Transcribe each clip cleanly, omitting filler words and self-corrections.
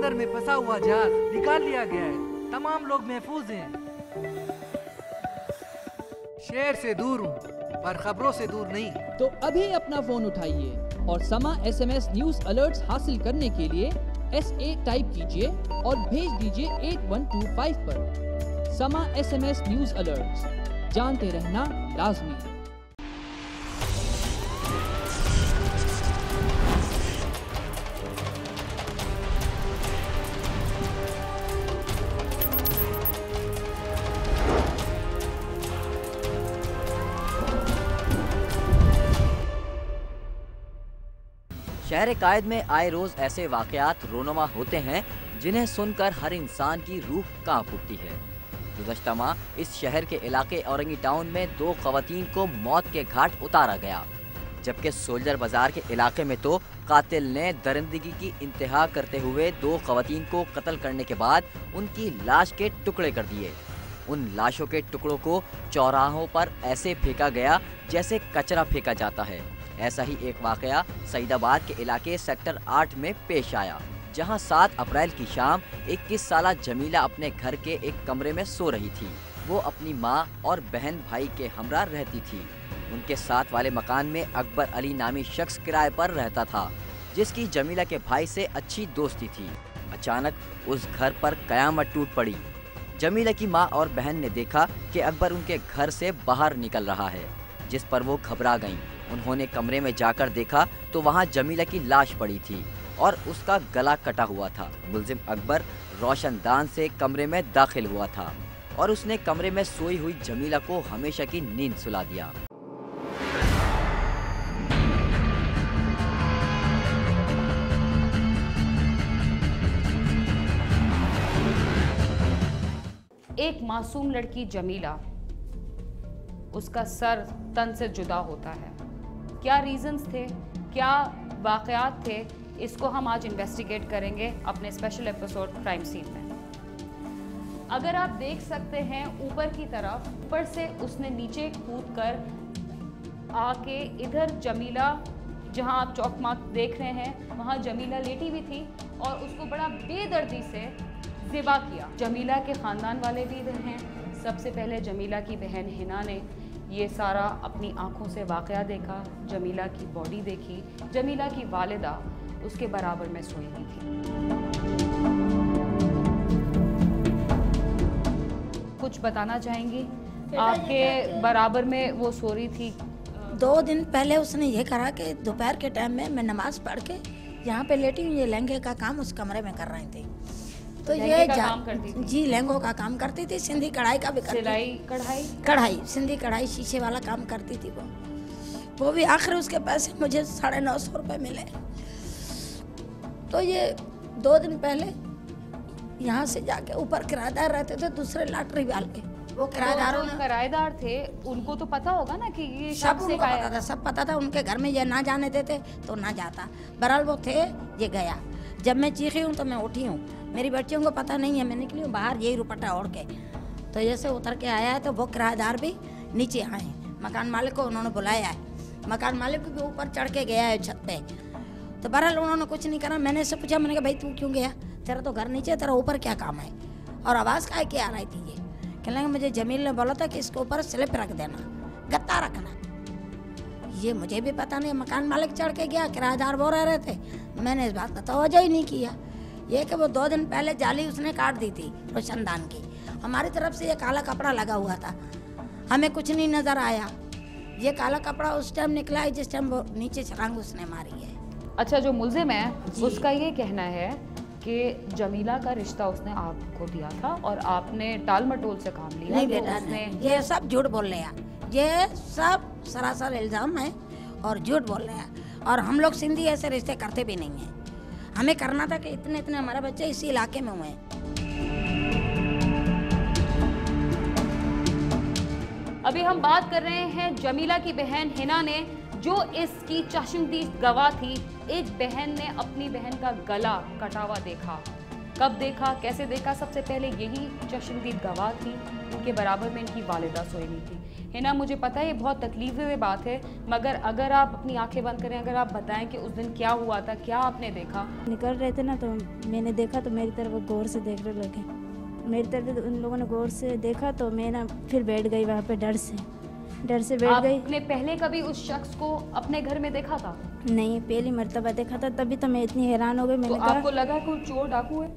समंदर में फंसा हुआ जहाज निकाल लिया गया है। तमाम लोग महफूज हैं। शहर से दूर हूँ, पर खबरों से दूर नहीं। तो अभी अपना फोन उठाइए और समा SMS न्यूज अलर्ट्स हासिल करने के लिए SA टाइप कीजिए और भेज दीजिए 8125 पर। समा SMS न्यूज अलर्ट्स, जानते रहना लाजमी। शहर कायद में आए रोज ऐसे वाकयात रोनुमा होते हैं जिन्हें सुनकर हर इंसान की रूह कांप उठती है। गुज़श्ता माह इस शहर के इलाके औरंगी टाउन में 2 ख़वातीन को मौत के घाट उतारा गया, जबकि सोल्जर बाजार के इलाके में तो कातिल ने दरिंदगी की इंतहा करते हुए 2 ख़वातीन को कत्ल करने के बाद उनकी लाश के टुकड़े कर दिए। उन लाशों के टुकड़ों को चौराहों पर ऐसे फेंका गया जैसे कचरा फेंका जाता है। ऐसा ही एक वाकया सईदाबाद के इलाके सेक्टर 8 में पेश आया, जहां 7 अप्रैल की शाम 21 साला जमीला अपने घर के एक कमरे में सो रही थी। वो अपनी मां और बहन भाई के हमरा रहती थी। उनके साथ वाले मकान में अकबर अली नामी शख्स किराए पर रहता था, जिसकी जमीला के भाई से अच्छी दोस्ती थी। अचानक उस घर पर कयामत टूट पड़ी। जमीला की मां और बहन ने देखा कि अकबर उनके घर से बाहर निकल रहा है, जिस पर वो घबरा गईं। उन्होंने कमरे में जाकर देखा तो वहां जमीला की लाश पड़ी थी और उसका गला कटा हुआ था। मुलजिम अकबर रोशनदान से कमरे में दाखिल हुआ था और उसने कमरे में सोई हुई जमीला को हमेशा की नींद सुला दिया। एक मासूम लड़की जमीला, उसका सर तन से जुदा होता है। क्या रीजंस थे, क्या वाकयात थे, इसको हम आज इन्वेस्टिगेट करेंगे अपने स्पेशल एपिसोड क्राइम सीन में। अगर आप देख सकते हैं ऊपर की तरफ, ऊपर से उसने नीचे कूद कर आके इधर जमीला, जहां आप चौक मार्क देख रहे हैं, वहां जमीला लेटी हुई थी और उसको बड़ा बेदर्दी से ज़िबा किया। जमीला के ख़ानदान वाले भी इधर हैं। सबसे पहले जमीला की बहन हिना ने ये सारा अपनी आंखों से वाक़या देखा, जमीला की बॉडी देखी। जमीला की वालिदा उसके बराबर में सोई हुई थी। कुछ बताना चाहेंगी? आपके बराबर में वो सो रही थी। 2 दिन पहले उसने ये करा कि दोपहर के टाइम में मैं नमाज पढ़ के यहाँ पे लेटी हूँ, ये लहंगे का काम उस कमरे में कर रही थी। तो ये काम करती थी? जी, लहंगों का काम करती थी, सिंधी कढ़ाई का भी करती थी। सिलाई कढ़ाई, सिंधी कढ़ाई, शीशे वाला काम करती थी वो भी। आखिर उसके पैसे मुझे 950 रुपये मिले। तो ये 2 दिन पहले यहाँ से जाके ऊपर किराएदार रहते थे दूसरे लॉटरी वाले, वो किराएदार थे, उनको तो पता होगा ना कि ये सब उनको पता था, सब पता था। उनके घर में ये ना जाने देते तो ना जाता। बहरहाल वो थे, ये गया। जब मैं चीखी हूँ तो मैं उठी हूँ, मेरी बच्चियों को पता नहीं है, मैं निकली हूँ बाहर यही रुपट्टा ओढ़ के। तो जैसे उतर के आया है तो वो किराएदार भी नीचे आए, मकान मालिक को उन्होंने बुलाया है। मकान मालिक भी ऊपर चढ़ के गया है छत पे। तो बहरहाल उन्होंने कुछ नहीं करा। मैंने इससे पूछा, मैंने कहा भाई तू क्यों गया, तेरा तो घर नीचे, तेरा ऊपर क्या काम है, और आवाज़ का क्या आ रही थी। ये कहने लगे मुझे जमील ने बोला था कि इसके ऊपर स्लिप रख देना, गत्ता रखना। ये मुझे भी पता नहीं, मकान मालिक चढ़ के गया, किराएदार वो रह रहे थे। मैंने इस बात का तवज्जो ही नहीं किया। ये कि वो 2 दिन पहले जाली उसने काट दी थी रोशनदान की। हमारी तरफ से ये काला कपड़ा लगा हुआ था, हमें कुछ नहीं नज़र आया। ये काला कपड़ा उस टाइम निकला है जिस टाइम वो नीचे छलांग उसने मारी है। अच्छा, जो मुल्जिम है उसका ये कहना है कि जमीला का रिश्ता उसने आपको दिया था और आपने टाल मटोल से काम लिया। नहीं बेटा, ये सब झूठ बोल रहे हैं, ये सब सरासर इल्ज़ाम है और झूठ बोल रहे हैं। और हम लोग सिंधी ऐसे रिश्ते करते भी नहीं हैं। हमें करना था कि इतने इतने हमारे बच्चे इसी इलाके में हुए हैं। अभी हम बात कर रहे हैं जमीला की बहन हिना ने, जो इसकी चश्मदीद गवाह थी। एक बहन ने अपनी बहन का गला कटा हुआ देखा। कब देखा, कैसे देखा? सबसे पहले यही चश्मदीद गवाह थी, उनके बराबर में इनकी वालिदा सोई हुई थी। है ना। मुझे पता है ये बहुत तकलीफ में बात है, मगर अगर आप अपनी आंखें बंद करें, अगर आप बताएं कि उस दिन क्या हुआ था, क्या आपने देखा। निकल रहे थे ना, तो मैंने देखा तो मेरी तरफ गौर से देखने लगे। मेरी तरफ उन लोगों ने गौर से देखा तो मैं ना फिर बैठ गई वहाँ पे, डर से बैठ गई। आपने पहले कभी उस शख्स को अपने घर में देखा था? नहीं, पहली मर्तबा देखा था, तभी तो मैं इतनी हैरान हो गई। मैंने तो आपको लगा कि वो चोर डाकू है?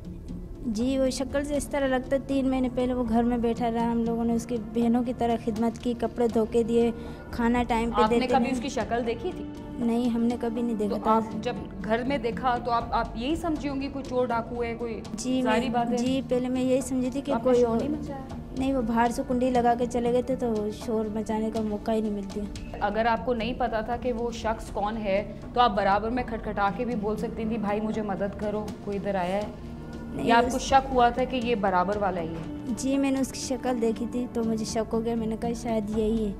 जी, वो शक्ल से इस तरह लगता। 3 महीने पहले वो घर में बैठा रहा, हम लोगों ने उसकी बहनों की तरह खिदमत की, कपड़े धो के दिए, खाना टाइम पे देते। आपने कभी उसकी शक्ल देखी थी? नहीं, हमने कभी नहीं देखा तो था। आप जब घर में देखा तो आप यही समझी होंगी कोई चोर डाकू है, कोई? जी, सारी बात है। जी, पहले मैं यही समझी थी कि आपने कोई शोर नहीं मचाया? नहीं, वो बाहर से कुंडी लगा के चले गए थे, तो शोर मचाने का मौका ही नहीं मिलती। अगर आपको नहीं पता था कि वो शख्स कौन है तो आप बराबर में खटखटा के भी बोल सकती थी, भाई मुझे मदद करो, कोई इधर आया है। या आपको शक हुआ था कि ये बराबर वाला ही है? जी, मैंने उसकी शक्ल देखी थी तो मुझे शक हो गया। मैंने कहा शायद यही है।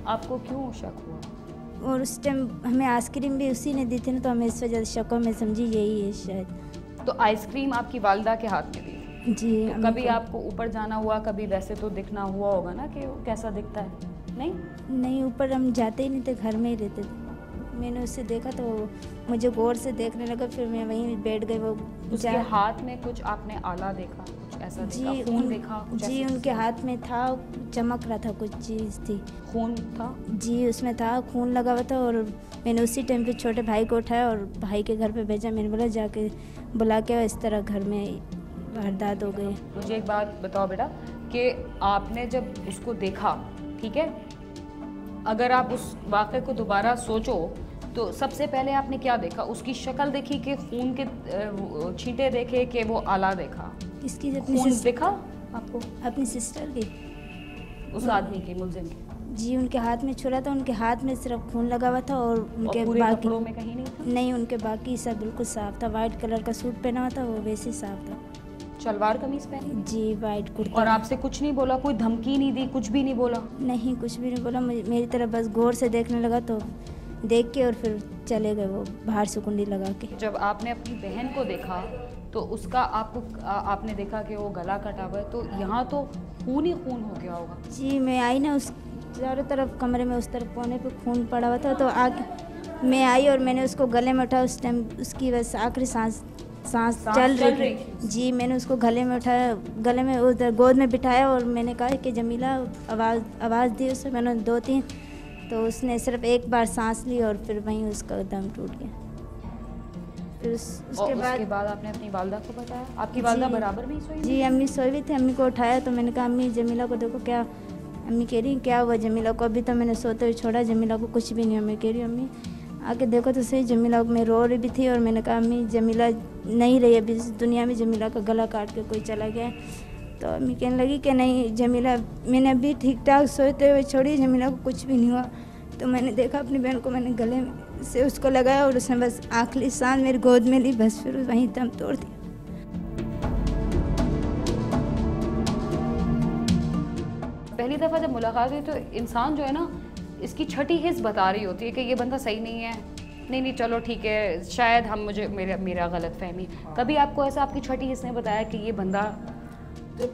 आपको क्यों शक हुआ? और उस टाइम हमें आइसक्रीम भी उसी ने दी थी ना, तो हमें इस वजह से शक, में समझी यही है शायद। तो आइसक्रीम आपकी वालिदा के हाथ में दी? जी। तो कभी आपको ऊपर जाना हुआ, कभी वैसे तो दिखना हुआ होगा ना कि वो कैसा दिखता है? नहीं, ऊपर हम जाते ही नहीं थे, घर में ही रहते थे। मैंने उससे देखा तो मुझे गौर से देखने लगा, फिर मैं वहीं बैठ गई। वो उसके हाथ में कुछ आपने आला देखा, कुछ ऐसा देखा? जी, खून देखा? कुछ जी, ऐसा? उनके हाथ में था, चमक रहा था, कुछ चीज़ थी। खून था? जी, उसमें था, खून लगा हुआ था। और मैंने उसी टाइम पे छोटे भाई को उठाया और भाई के घर पे भेजा। मैंने बोला जाके बुला के, इस तरह घर में वारदात हो गई। मुझे एक बात बताओ बेटा कि आपने जब उसको देखा, ठीक है, अगर आप उस वाक़े को दोबारा सोचो तो सबसे पहले आपने क्या देखा? उसकी शक्ल देखी कि खून के छींटे देखे कि वो आला देखा? इसकी खून देखा आपको? अपनी सिस्टर की, उस आदमी की, मुलजिम की? जी, उनके हाथ में छुरा था, उनके हाथ में सिर्फ खून लगा हुआ था। और उनके पूरे बाकी कपड़ों में कहीं नहीं था? नहीं, उनके बाकी सब बिल्कुल साफ था। वाइट कलर का सूट पहना हुआ था, वो वैसे ही साफ था। शलवार कमीज पहनी? जी, वाइट कुर्ता। और आपसे कुछ नहीं बोला? कोई धमकी नहीं दी? कुछ भी नहीं बोला? नहीं, कुछ भी नहीं बोला। मेरी तरफ बस गौर से देखने लगा, तो देख के और फिर चले गए वो बाहर से कुंडी लगा के। जब आपने अपनी बहन को देखा तो उसका आपने देखा कि वो गला कटा हुआ है, तो यहाँ तो खून ही खून हो गया होगा। जी, मैं आई ना, उस चारों तरफ कमरे में उस तरफ कोने पे खून पड़ा हुआ था, तो आके मैं आई और मैंने उसको गले में उठाया। उस टाइम उसकी बस आखिरी सांस चल रही थी। जी, मैंने उसको गले में उठाया, गले में उधर गोद में बिठाया और मैंने कहा कि जमीला, आवाज़ दी उसे मैंने 2-3, तो उसने सिर्फ एक बार सांस ली और फिर वहीं उसका दम टूट गया। फिर उसके बाद आपने अपनी वालिदा को बताया? आपकी वालिदा बराबर भी सोई? जी, अम्मी सोई हुई थी। अम्मी को उठाया तो मैंने कहा अम्मी जमीला को देखो क्या। अम्मी कह रही क्या हुआ जमीला को? अभी तो मैंने सोते हुए छोड़ा, जमीला को कुछ भी नहीं। मैं कह रही अम्मी आके देखो तो सही। जमीला को मैं रो रही भी थी और मैंने कहा अम्मी जमीला नहीं रही अभी इस दुनिया में, जमीला का गला काट के कोई चला गया। तो अम्मी कहने लगी कि नहीं जमीला, मैंने अभी ठीक ठाक सोते हुए छोड़ी, जमीला को कुछ भी नहीं हुआ। तो मैंने देखा अपनी बहन को, मैंने गले से उसको लगाया और उसने बस आखिरी सांस मेरी गोद में ली, बस फिर वहीं दम तोड़ दिया। पहली दफ़ा जब मुलाकात हुई तो इंसान जो है ना, इसकी छठी हिस्स बता रही होती है कि ये बंदा सही नहीं है, नहीं चलो ठीक है, शायद मेरा गलत फहमी। कभी आपको ऐसा आपकी छठी हिस्स ने बताया कि ये बंदा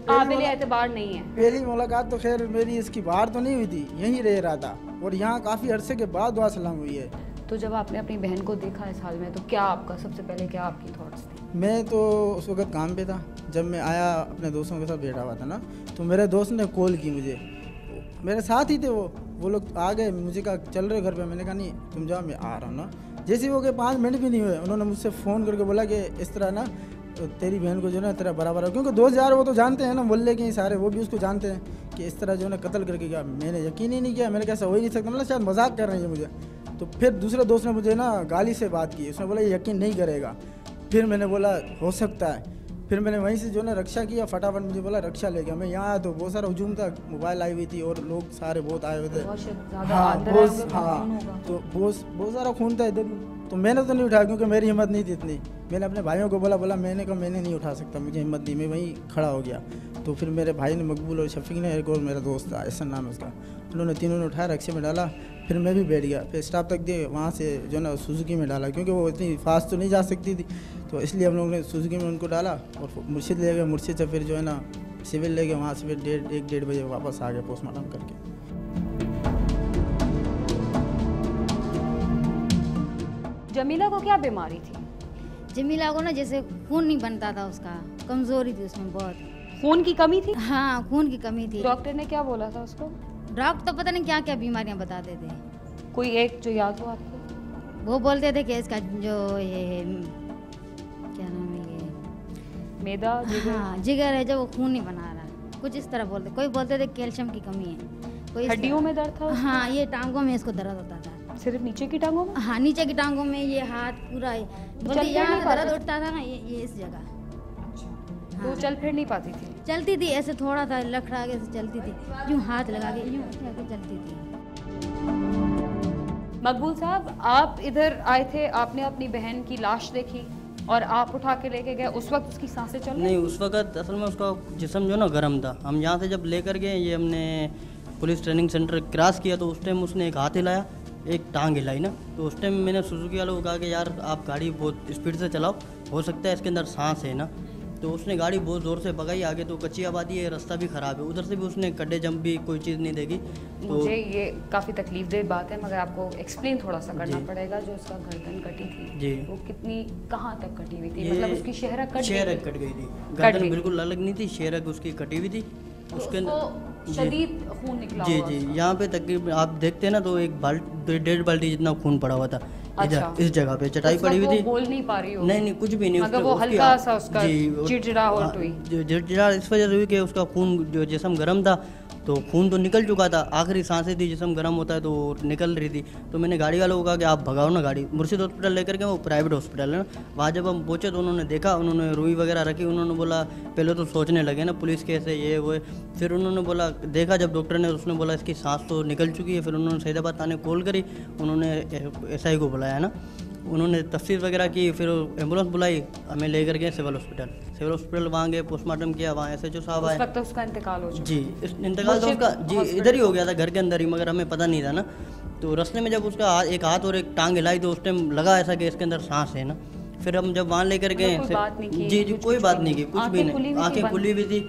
काबिल एतबार नहीं है? पहली मुलाकात तो खैर मेरी इसकी बाहर तो नहीं हुई थी, यहीं रह रहा था और यहाँ काफ़ी अरसे के बाद दुआ सलाम हुई है। तो जब आपने अपनी बहन को देखा इस हाल में, तो क्या आपका सबसे पहले क्या आपकी थॉट्स थी? मैं तो उस वक्त काम पे था, जब मैं आया अपने दोस्तों के साथ बैठा हुआ था ना, तो मेरे दोस्त ने कॉल की मुझे, मेरे साथ ही थे वो लोग आ गए, मुझे कहा चल रहे घर पे। मैंने कहा नहीं तुम जाओ, मैं आ रहा हूँ ना। जैसे वो के 5 मिनट भी नहीं हुए, उन्होंने मुझसे फ़ोन करके बोला कि इस तरह ना तेरी बहन को जो ना तेरा बराबर है, क्योंकि दोस्त यार वो तो जानते हैं ना, मोहल्ले के सारे वो भी उसको जानते हैं कि इस तरह जो है कत्ल करके गया। मैंने यकीन ही नहीं किया, मैंने कैसा हो ही नहीं सकता, मतलब शायद मजाक कर रहे हैं मुझे। तो फिर दूसरे दोस्त ने मुझे ना गाली से बात की, उसने बोला ये यकीन नहीं करेगा। फिर मैंने बोला हो सकता है। फिर मैंने वहीं से जो ना रक्षा किया, फटाफट मुझे बोला रक्षा ले गया। मैं यहाँ आया तो बहुत सारा हजूम था, मोबाइल आई हुई थी और लोग सारे बहुत आए हुए थे। तो बहुत सारा खून था इधर। तो मैंने तो नहीं उठाया क्योंकि मेरी हिम्मत नहीं थी इतनी। मैंने अपने भाइयों को बोला मैंने कहा मैंने नहीं उठा सकता, मुझे हिम्मत नहीं, मैं वहीं खड़ा हो गया। तो फिर मेरे भाई ने, मकबूल और शफीक ने, एक और मेरा दोस्त था एहसन नाम है उसका, उन्होंने तीनों ने उठाया, रक्शे में डाला। फिर मैं भी बैठ गया, फिर स्टाफ तक दिए, वहाँ से जो ना सुजुकी में डाला, क्योंकि वो इतनी फास्ट तो नहीं जा सकती थी, तो इसलिए हम लोगों ने सुजुकी में उनको डाला और मुर्शिद ले गए। मुर्शिद से फिर जो है ना सिविल ले गए, वहाँ से फिर 1-1:30 बजे वापस आ गए पोस्टमार्टम करके। जमीला को क्या बीमारी थी? जमीला को ना जैसे खून नहीं बनता था उसका, कमजोरी थी उसमें बहुत। खून की कमी थी? हाँ, खून की कमी थी। डॉक्टर ने क्या बोला था उसको? डॉक्टर तो पता नहीं क्या क्या बीमारियां बताते थे। कोई एक जो याद हो आपको? वो बोलते थे कि इसका जो ये क्या नाम है ये मैदा, जिगर? हाँ, जिगर है जो वो खून नहीं बना रहा, कुछ इस तरह बोलते। कोई बोलते थे कैल्शियम की कमी है, कोई इस हड्डियों तरह। में दर्द था? हाँ, ये टांगों में इसको दर्द होता था। सिर्फ नीचे की टांगों में? हाँ, नीचे की टांगों में, ये हाथ पूरा बोलते फिर यहाँ नहीं पाते दर्द थे? उठता था ना, ये इस जगह। तो चल फिर नहीं पाती थी? चलती थी ऐसे, थोड़ा सा लखड़ा के से चलती थी, यूँ हाथ लगा के यूँ जाके चलती थी। मकबूल साहब, आप इधर आए थे, आपने अपनी बहन की लाश देखी और आप उठा के लेके गए, उस वक्त उसकी सांसें चल रही? नहीं, उस वक्त असल में उसका जिस्म जो ना गर्म था। हम यहाँ से जब लेकर गए, ये हमने पुलिस ट्रेनिंग सेंटर क्रॉस किया तो उस टाइम उसने एक हाथ हिलाया, एक टांग हिलाई ना, तो उस टाइम मैंने सुजुकी वालों को कहा कि यार आप गाड़ी बहुत स्पीड से चलाओ, हो सकता है इसके अंदर सांस है ना। तो उसने गाड़ी बहुत ज़ोर से भगाई, आगे तो कच्ची आबादी है, रास्ता भी ख़राब है, उधर से भी उसने गड्ढे जंप भी कोई चीज़ नहीं देखी। तो मुझे ये काफ़ी तकलीफदेह बात है, मगर आपको एक्सप्लेन थोड़ा सा करना पड़ेगा। जो उसका गर्दन कटी थी जी, वो कितनी, कहाँ तक कटी हुई थी? ये मतलब उसकी शहरक कट गई थी, गर्दन बिल्कुल अलग नहीं थी, शेरक उसकी कटी हुई थी। उसके अंदर शदीद खून निकला जी हुआ जी, था। यहाँ पे तकरीबन आप देखते हैं ना तो एक बाल्टी, 1.5 बाल्टी जितना खून पड़ा हुआ था। अच्छा। इधर इस जगह पे चटाई उस पड़ी हुई वक्त थी। वो बोल नहीं पा रही हो? नहीं, कुछ भी नहीं। मतलब उसके- वो उसकी हल्का सा उसका जी, चिड़चिड़ाहट हुई? चिड़चिड़ा इस वजह से हुई कि उसका खून जो जिस्म गर्म था, तो खून तो निकल चुका था, आखिरी सांसें थी, जिस्म गर्म होता है तो निकल रही थी। तो मैंने गाड़ी वालों को कहा कि आप भगाओ ना गाड़ी, मुर्शिद हॉस्पिटल लेकर के, वो प्राइवेट हॉस्पिटल है ना। वहाँ जब हम पहुँचे तो उन्होंने देखा, उन्होंने रुई वगैरह रखी, उन्होंने बोला, पहले तो सोचने लगे ना पुलिस केस है ये वो है। फिर उन्होंने बोला, देखा जब डॉक्टर ने, उसने बोला इसकी सांस तो निकल चुकी है। फिर उन्होंने सैदाबाद थाने कॉल करी, उन्होंने SI को बुलाया ना, उन्होंने तफ्सीर वगैरह की, फिर एम्बुलेंस बुलाई, हमें लेकर गए सिविल हॉस्पिटल। वहाँ गए, पोस्टमार्टम किया, वहाँ SHO साहब आए। उस वक्त उसका इंतकाल हो चुका? जी, इंतकाल तो उसका जी इधर ही हो गया था, घर के अंदर ही, मगर हमें पता नहीं था ना। तो रास्ते में जब उसका एक हाथ और एक टांग हिलाई तो उस टाइम लगा ऐसा कि इसके अंदर सांस है ना। फिर हम जब वहाँ लेकर गए, कोई बात नहीं की? जी जी, कोई बात नहीं की, कुछ भी नहीं, आँखें खुली हुई थी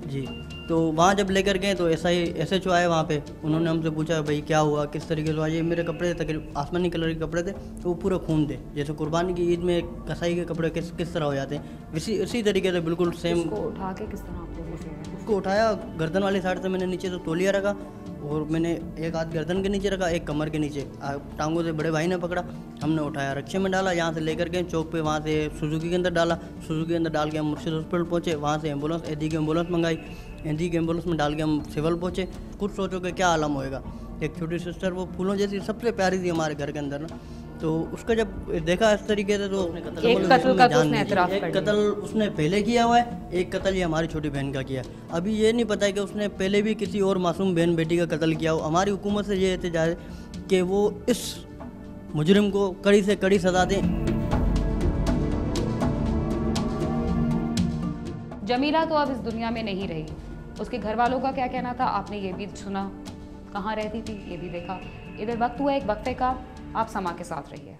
जी। तो वहाँ जब लेकर गए तो SHO आए वहाँ पे, उन्होंने हमसे पूछा भाई क्या हुआ, किस तरीके से। ये मेरे कपड़े तकरीबन आसमानी कलर के कपड़े थे, तो वो पूरे खून थे, जैसे कुर्बानी की ईद में कसाई के कपड़े किस तरह हो जाते हैं, इसी तरीके से बिल्कुल सेम। उसको उठा के किस तरह आप लोगों से? उसको उठाया, गर्दन वाली साइड से मैंने नीचे तो तौलिया रखा, और मैंने एक हाथ गर्दन के नीचे रखा, एक कमर के नीचे, टांगों से बड़े भाई ने पकड़ा, हमने उठाया, रिक्शे में डाला, यहाँ से लेकर गए चौक पे, वहाँ से सुजुकी के अंदर डाला, सुजुकी के अंदर डाल के हम मुर्शिद हॉस्पिटल पहुँचे, वहाँ से एम्बुलेंस, एदी की एम्बुलेंस मंगाई, एदी की एम्बुलेंस में डाल के हम सिविल पहुँचे। खुद सोचो कि क्या आलम होएगा। एक छोटी सिस्टर, वो फूलों जैसी सबसे प्यारी थी हमारे घर के अंदर ना, तो उसका जब देखा इस तरीके से तो एक कत्ल का तो उसने एतराफ़ कर एक लिया। कत्ल उसने पहले किया हुआ है, एक कत्ल ये हमारी छोटी बहन का किया। अभी ये नहीं पता है कि उसने पहले भी किसी और मासूम बहन बेटी का कत्ल किया हो। हमारी हुकूमत से ये एहतजाज है कि वो इस मुजरिम को कड़ी से कड़ी सज़ा दें। जमीला तो अब इस दुनिया में नहीं रही, उसके घर वालों का क्या कहना था आपने ये भी सुना, कहाँ रहती थी ये भी देखा। इधर वक्त हुआ एक वक्फे का, आप समा के साथ रहिए।